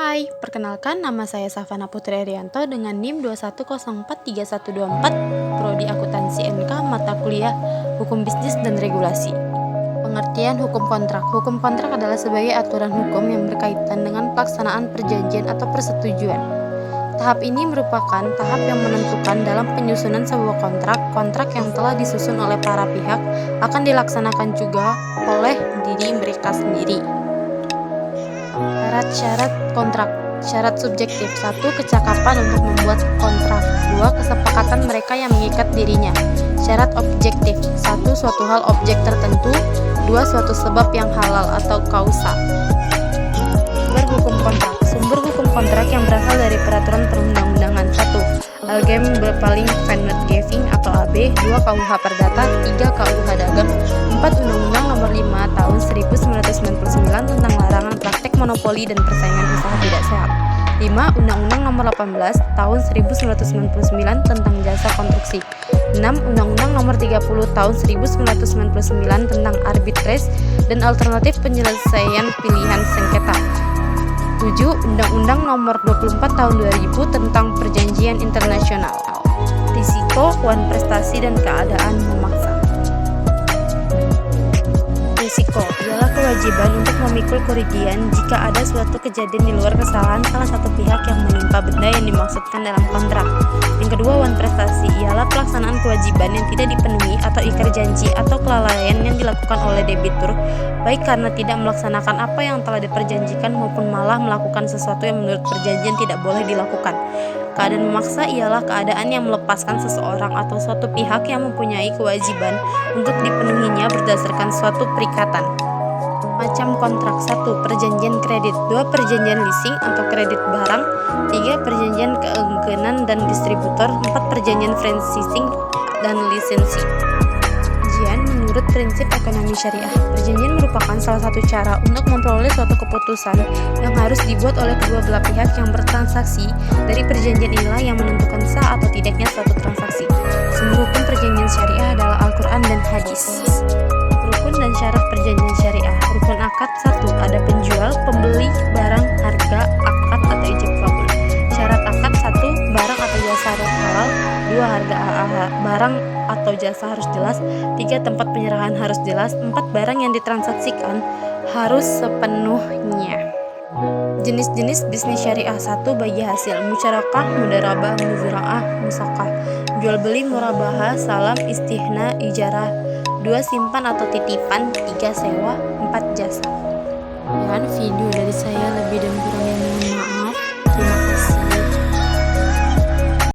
Hai, perkenalkan nama saya Safana Putri Arianto dengan NIM 2104324, Prodi Akuntansi MK, mata kuliah Hukum Bisnis dan Regulasi. Pengertian hukum kontrak. Hukum kontrak adalah sebagai aturan hukum yang berkaitan dengan pelaksanaan perjanjian atau persetujuan. Tahap ini merupakan tahap yang menentukan dalam penyusunan sebuah kontrak yang telah disusun oleh para pihak akan dilaksanakan juga oleh diri mereka sendiri. Syarat-syarat kontrak. Syarat subjektif. 1. Kecakapan untuk membuat kontrak. 2. Kesepakatan mereka yang mengikat dirinya. Syarat objektif. 1. Suatu hal objek tertentu. 2. Suatu sebab yang halal atau kausa. Sumber hukum kontrak. Sumber hukum kontrak yang berasal dari peraturan perundang-undangan. 1. Algem Berpaling Venwetgeving atau AB. 2. KUH Perdata. 3. KUH Dagang. 4. Undang-Undang Nomor 5 Tahun 1999 tentang larangan praktek monopoli dan persaingan usaha tidak sehat. 5. Undang-Undang Nomor 18 Tahun 1999 tentang jasa konstruksi. 6. Undang-Undang Nomor 30 Tahun 1999 tentang arbitrase dan alternatif penyelesaian pilihan sengketa. 7. Undang-Undang Nomor 24 Tahun 2000 tentang perjanjian internasional. Risiko, wan prestasi, dan keadaan memaksa. Risiko ialah kewajiban untuk memikul kerugian jika ada suatu kejadian di luar kesalahan salah satu pihak yang menimpa benda yang dimaksudkan dalam kontrak. Yang kedua, wan prestasi ialah pelaksanaan kewajiban yang tidak dipenuhi atau ikrar janji atau kelalaian yang dilakukan oleh debitur, baik karena tidak melaksanakan apa yang telah diperjanjikan maupun malah melakukan sesuatu yang menurut perjanjian tidak boleh dilakukan. Keadaan memaksa ialah keadaan yang melepaskan seseorang atau suatu pihak yang mempunyai kewajiban untuk dipenuhinya berdasarkan suatu perikatan. Macam kontrak. 1. Perjanjian kredit. 2. Perjanjian leasing atau kredit barang. 3. Perjanjian keengganan dan distributor. 4. Perjanjian franchising dan lisensi. Menurut prinsip ekonomi syariah, perjanjian merupakan salah satu cara untuk memperoleh suatu keputusan yang harus dibuat oleh kedua belah pihak yang bertransaksi. Dari perjanjian inilah yang menentukan sah atau tidaknya suatu transaksi. Sumber hukum perjanjian syariah adalah Al-Quran dan Hadis. Rukun dan syarat perjanjian syariah. Rukun akad. 1. Ada penjual, pembeli, barang, harga, akad atau ijab kabul. Syarat akad. 1. Barang atau jasa harus halal. 2. Harga barang atau jasa harus jelas. 3. Tempat penyerahan harus jelas. 4. Barang yang ditransaksikan harus sepenuhnya. Jenis-jenis bisnis syariah. 1. Bagi hasil. Musyarakah, mudarabah, muzara'ah, musaqah. Jual beli, murabahah, salam, istihna, ijarah. 2. Simpan atau titipan. 3. Sewa. 4. Jasa. Video dari saya lebih dan kurangnya